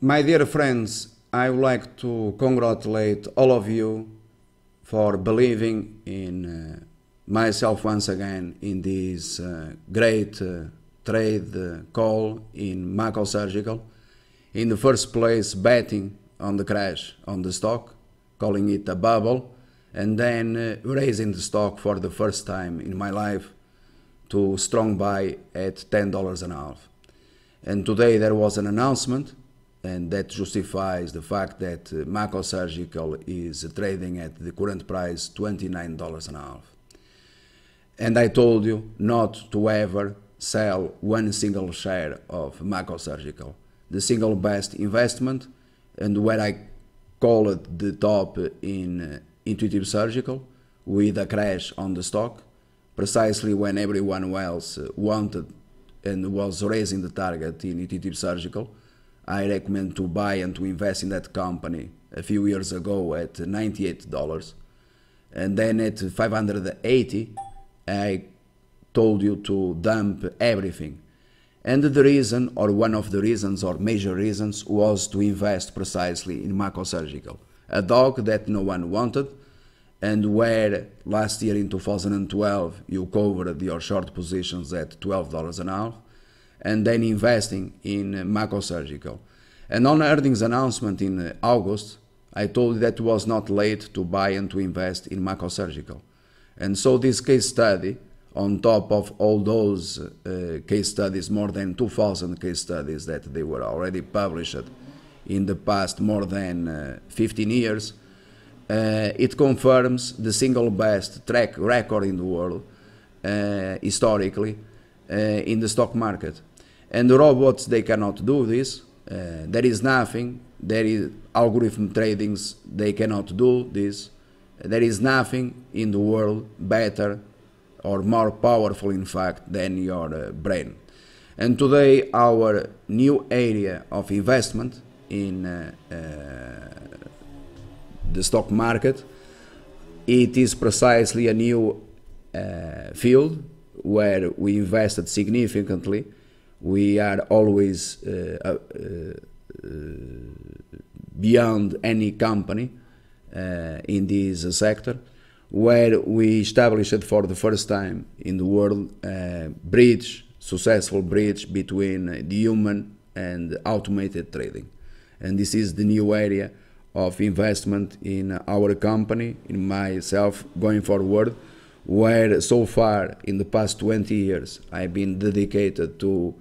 My dear friends, I would like to congratulate all of you for believing in myself once again in this great trade call in Mako Surgical. In the first place, betting on the crash on the stock, calling it a bubble, and then raising the stock for the first time in my life to strong buy at $10 an half. And today there was an announcement, and that justifies the fact that Mako Surgical is trading at the current price $29 an half. And I told you not to ever sell one single share of Mako Surgical, the single best investment, and where I call it the top in Intuitive Surgical, with a crash on the stock, precisely when everyone else wanted and was raising the target in Intuitive Surgical. I recommend to buy and to invest in that company a few years ago at $98, and then at 580 I told you to dump everything. And the reason, or one of the reasons, or major reasons, was to invest precisely in Mako Surgical, a dog that no one wanted, and where last year in 2012 you covered your short positions at $12 an half, and then investing in Mako Surgical. And on earnings announcement in August, I told you that it was not late to buy and to invest in Mako Surgical. And so this case study, on top of all those case studies, more than 2,000 case studies that they were already published in the past more than 15 years, it confirms the single best track record in the world, historically, in the stock market. And the robots, they cannot do this. There is nothing. There is algorithm tradings, they cannot do this. There is nothing in the world better or more powerful, in fact, than your brain. And today our new area of investment in the stock market, it is precisely a new field where we invested significantly. We are always beyond any company in this sector, where we established for the first time in the world a successful bridge between the human and automated trading. And this is the new area of investment in our company, in myself, going forward, where so far in the past 20 years I've been dedicated to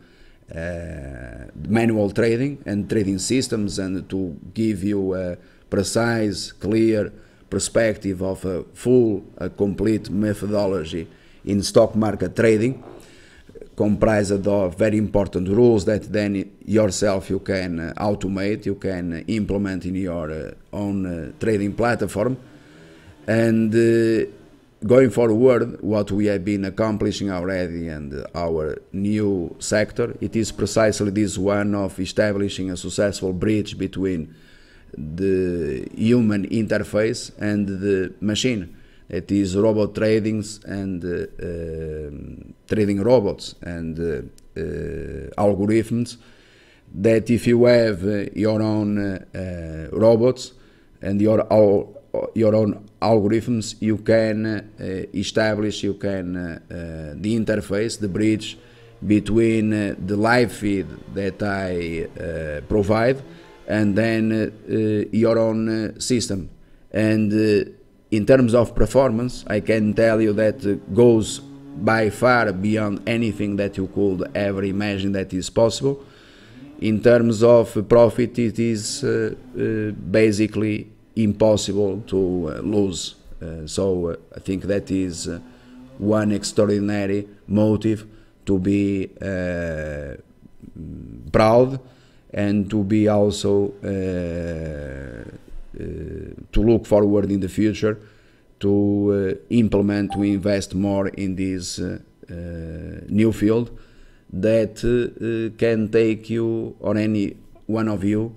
manual trading and trading systems, and to give you a precise, clear perspective of a full, complete methodology in stock market trading, comprised of very important rules that then yourself you can automate, you can implement in your own trading platform. And going forward, what we have been accomplishing already and our new sector, it is precisely this one of establishing a successful bridge between the human interface and the machine. It is robot tradings and trading robots and algorithms, that if you have your own robots and your own algorithms, you can establish, the interface, the bridge between the live feed that I provide and then your own system. And in terms of performance, I can tell you that goes by far beyond anything that you could ever imagine that is possible. In terms of profit, it is basically impossible to lose. So I think that is one extraordinary motive to be proud, and to be also to look forward in the future to implement, to invest more in this new field that can take you, or any one of you,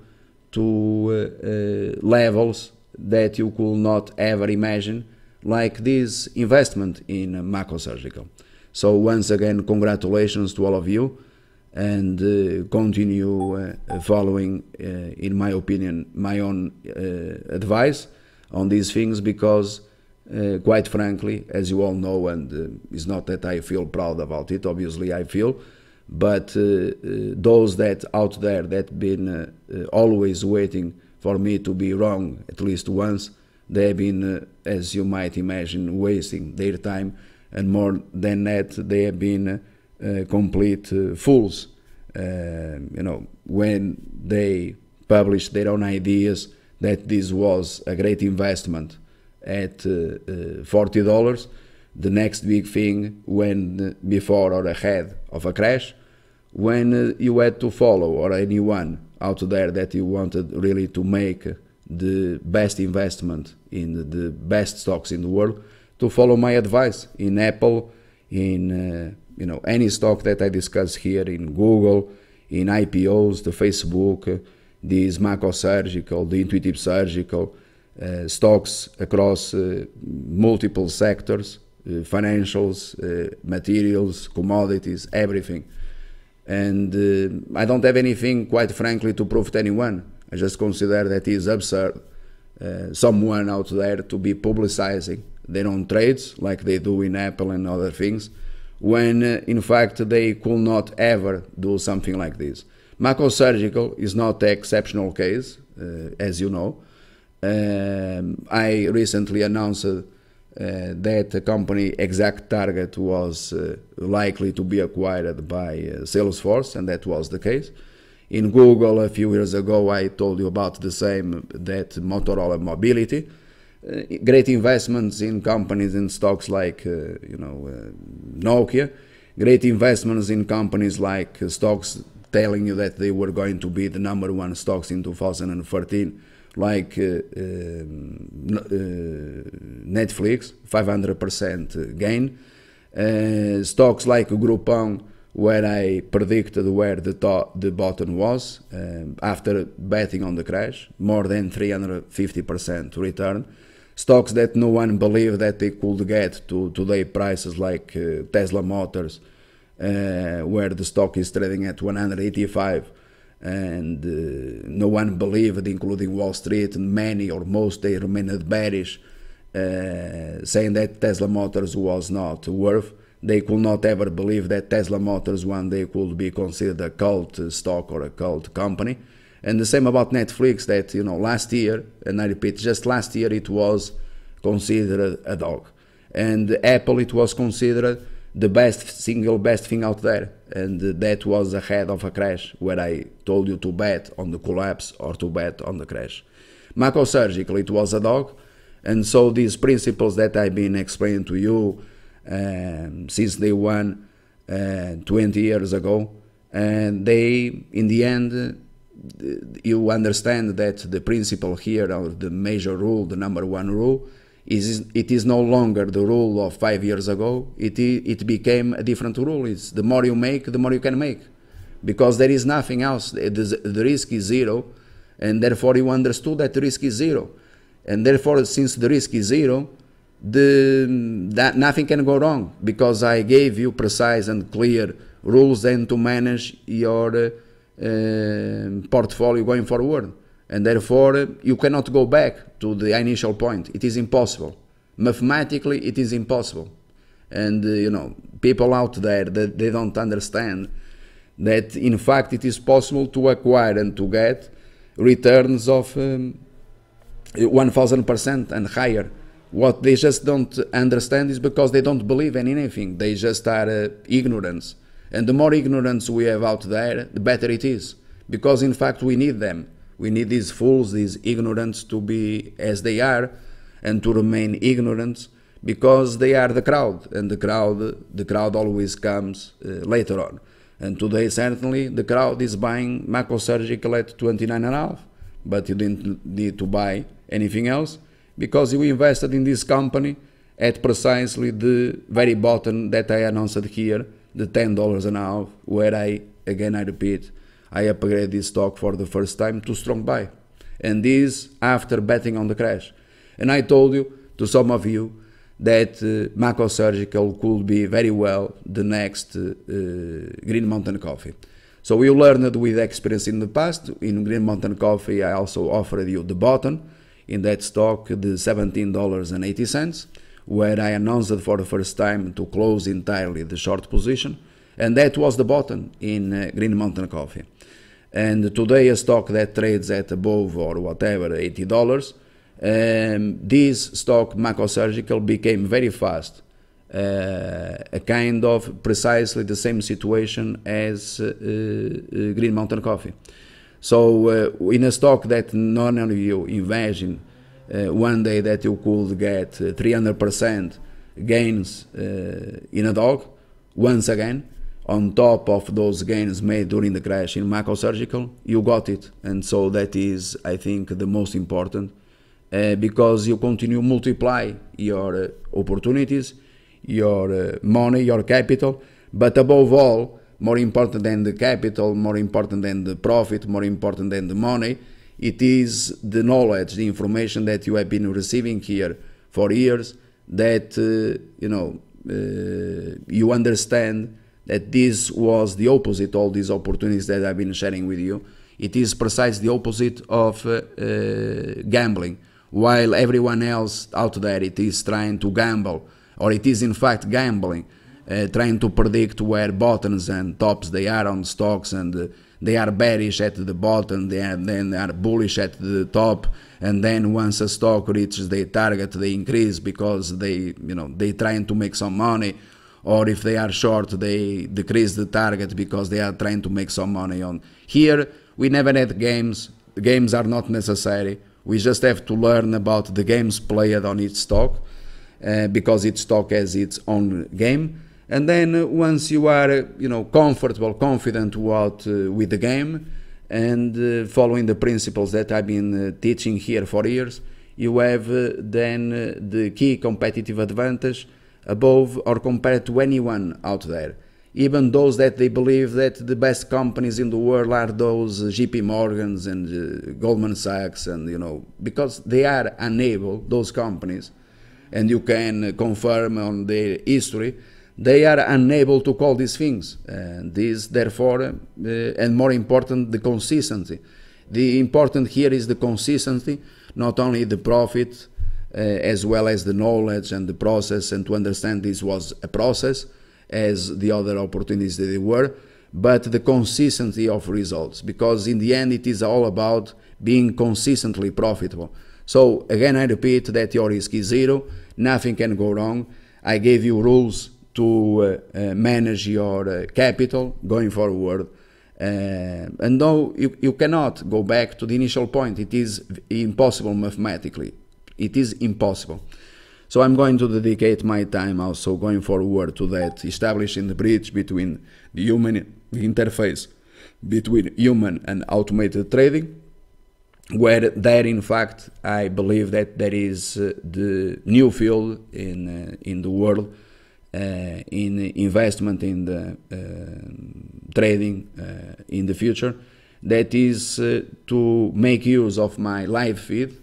to levels that you could not ever imagine, like this investment in Mako Surgical. So once again, congratulations to all of you. and continue following, in my opinion, my own advice on these things, because quite frankly, as you all know, and it's not that I feel proud about it, obviously I feel, but those that out there that been always waiting for me to be wrong at least once, they have been, as you might imagine, wasting their time, and more than that, they have been complete fools. You know, when they published their own ideas that this was a great investment at $40, the next big thing when before or ahead of a crash, when you had to follow, or anyone out there that you wanted really to make the best investment in the best stocks in the world, to follow my advice in Apple, in you know, any stock that I discuss here, in Google, in IPOs, the Facebook, these Mako Surgical, the Intuitive Surgical, stocks across multiple sectors, financials, materials, commodities, everything. And I don't have anything, quite frankly, to prove to anyone. I just consider that it is absurd someone out there to be publicizing their own trades like they do in Apple and other things, when in fact they could not ever do something like this. Mako Surgical is not the exceptional case, as you know. I recently announced that the company ExactTarget was likely to be acquired by Salesforce, and that was the case. In Google, a few years ago, I told you about the same, that Motorola Mobility. Great investments in companies and stocks like Nokia. Great investments in companies like stocks telling you that they were going to be the #1 stocks in 2013, like Netflix, 500% gain. Stocks like Groupon, where I predicted where the bottom was after betting on the crash, more than 350% return. Stocks that no one believed that they could get to today prices, like Tesla Motors, where the stock is trading at 185, and no one believed, including Wall Street, and many or most, they remained bearish, saying that Tesla Motors was not worth. They could not ever believe that Tesla Motors one day could be considered a cult stock or a cult company. And the same about Netflix, that, you know, last year, and I repeat, just last year, it was considered a dog. And Apple, it was considered the single best thing out there, and that was ahead of a crash, where I told you to bet on the collapse or to bet on the crash. Mako Surgical, it was a dog, and so these principles that I've been explaining to you since day one, 20 years ago, and they, in the end, you understand that the principle here, or the major rule, the #1 rule, it is no longer the rule of 5 years ago. It became a different rule. It's the more you make, the more you can make, because there is nothing else. The risk is zero, and therefore you understood that the risk is zero, and therefore, since the risk is zero, that nothing can go wrong, because I gave you precise and clear rules then to manage your portfolio going forward, and therefore you cannot go back to the initial point. It is impossible. Mathematically, it is impossible. And you know, people out there, that they don't understand that in fact it is possible to acquire and to get returns of 1000% and higher. What they just don't understand is because they don't believe in anything. They just are ignorance. And the more ignorance we have out there, the better it is. Because in fact we need them. We need these fools, these ignorants, to be as they are and to remain ignorant, because they are the crowd, and the crowd always comes later on. And today certainly the crowd is buying Mako Surgical at 29.5, but you didn't need to buy anything else, because you invested in this company at precisely the very bottom that I announced here, the $10.5, where I repeat, I upgraded this stock for the first time to strong buy, and this after betting on the crash. And I told you, to some of you, that Mako Surgical could be very well the next Green Mountain Coffee. So you learned with experience in the past. In Green Mountain Coffee, I also offered you the button in that stock, the $17.80, where I announced for the first time to close entirely the short position, and that was the button in Green Mountain Coffee. And today a stock that trades at above or whatever $80, this stock, Mako Surgical, became very fast a kind of precisely the same situation as Green Mountain Coffee. So in a stock that none of you imagine one day that you could get 300% gains in a dog, once again, on top of those gains made during the crash in Mako Surgical, you got it. And so that is, I think, the most important, because you continue multiply your opportunities, your money, your capital, but above all, more important than the capital, more important than the profit, more important than the money, it is the knowledge, the information that you have been receiving here for years, that you understand that this was the opposite, all these opportunities that I've been sharing with you. It is precisely the opposite of gambling. While everyone else out there, it is trying to gamble, or it is in fact gambling, trying to predict where bottoms and tops they are on stocks, and they are bearish at the bottom, then they are bullish at the top, and then once a stock reaches their target, they increase because they trying to make some money, or if they are short, they decrease the target because they are trying to make some money on. Here, we never had games. The games are not necessary. We just have to learn about the games played on each stock, because each stock has its own game. And then once you are, comfortable, confident with the game, and following the principles that I've been teaching here for years, you have then the key competitive advantage above or compared to anyone out there. Even those that they believe that the best companies in the world are those JP Morgans and Goldman Sachs, and because they are unable, those companies, and you can confirm on their history, they are unable to call these things. Therefore, and more important, the consistency. The important here is the consistency, not only the profit, as well as the knowledge and the process, and to understand this was a process, as the other opportunities that they were, but the consistency of results, because in the end it is all about being consistently profitable. So again, I repeat that your risk is zero, nothing can go wrong. I gave you rules to manage your capital going forward, and no, you cannot go back to the initial point. It is impossible mathematically. It is impossible. So I'm going to dedicate my time also going forward to that, establishing the bridge between the human interface between human and automated trading, where there in fact I believe that there is the new field in the world, in investment in the trading in the future, that is to make use of my live feed.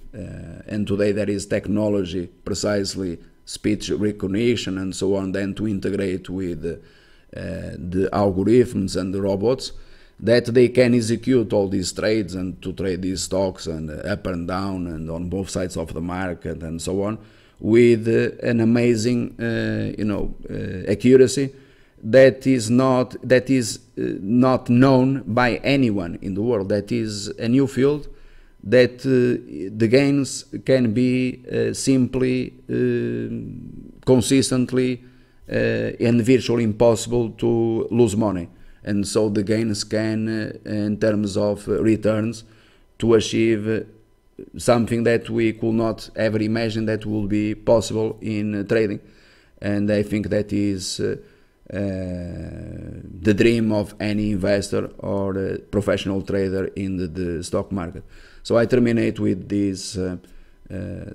And today there is technology, precisely speech recognition and so on, then to integrate with the algorithms and the robots, that they can execute all these trades and to trade these stocks and up and down and on both sides of the market and so on, with an amazing accuracy that is not known by anyone in the world. That is a new field, that the gains can be simply, consistently, and virtually impossible to lose money. And so the gains can, in terms of returns, to achieve something that we could not ever imagine that will be possible in trading. And I think that is the dream of any investor or professional trader in the stock market. So I terminate with this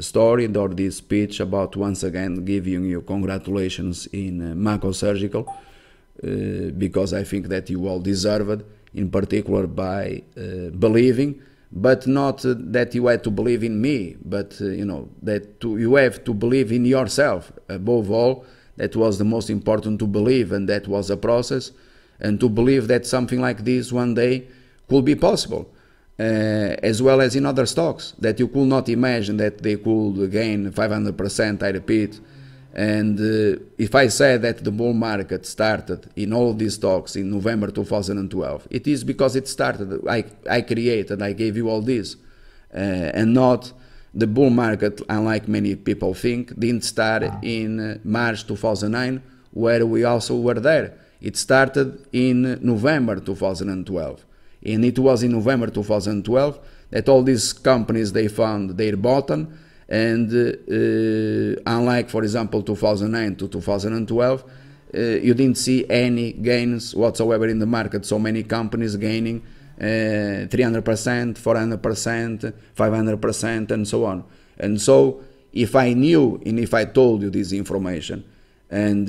story or this speech about once again giving you congratulations in Mako Surgical, because I think that you all deserve it, in particular by believing, but not that you had to believe in me, but you have to believe in yourself above all. That was the most important, to believe, and that was a process. and to believe that something like this one day could be possible. As well as in other stocks that you could not imagine that they could gain 500%, I repeat. And if I said that the bull market started in all these stocks in November 2012, it is because it started. I created, I gave you all this, and not the bull market, unlike many people think, didn't start in March 2009, where we also were there. It started in November 2012. And it was in November 2012 that all these companies, they found their bottom, and unlike, for example, 2009 to 2012, you didn't see any gains whatsoever in the market. So many companies gaining 300%, 400%, 500%, and so on. And so if I knew and if I told you this information, and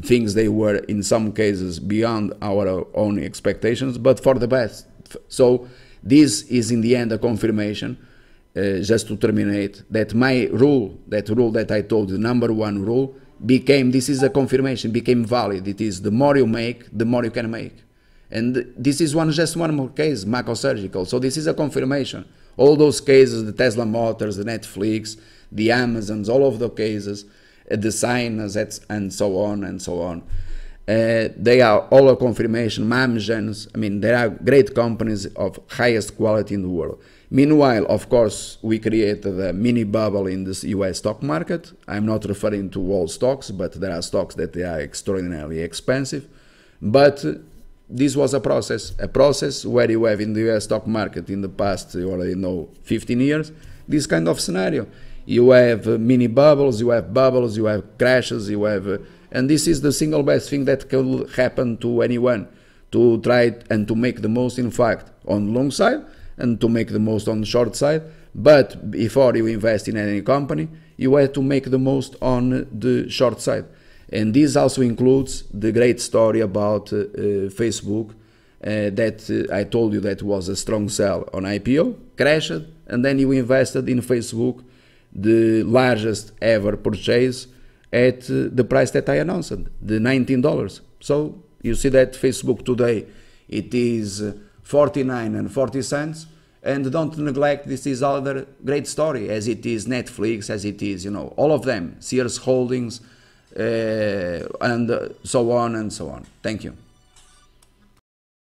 things they were in some cases beyond our own expectations, but for the best. So this is in the end a confirmation, just to terminate, that my rule, that rule that I told you, number one rule, became, this is a confirmation, became valid. It is the more you make, the more you can make. And this is just one more case, Mako Surgical. So this is a confirmation. All those cases, the Tesla Motors, the Netflix, the Amazons, all of the cases, the signers, and so on and so on. They are all a confirmation. Mamgens, I mean, there are great companies of highest quality in the world. Meanwhile, of course, we created a mini bubble in this US stock market. I'm not referring to all stocks, but there are stocks that they are extraordinarily expensive. But this was a process where you have in the US stock market in the past, you already know, 15 years, this kind of scenario. You have mini bubbles, you have crashes, and this is the single best thing that could happen to anyone, to try and to make the most, in fact, on the long side, and to make the most on the short side. But before you invest in any company, you have to make the most on the short side. And this also includes the great story about Facebook, that I told you that was a strong sell on IPO, crashed, and then you invested in Facebook, the largest ever purchase, at the price that I announced, the $19. So you see that Facebook today, it is 49 and 40 cents, and don't neglect this is other great story, as it is Netflix, as it is, you know, all of them, Sears Holdings, and so on and so on. Thank you.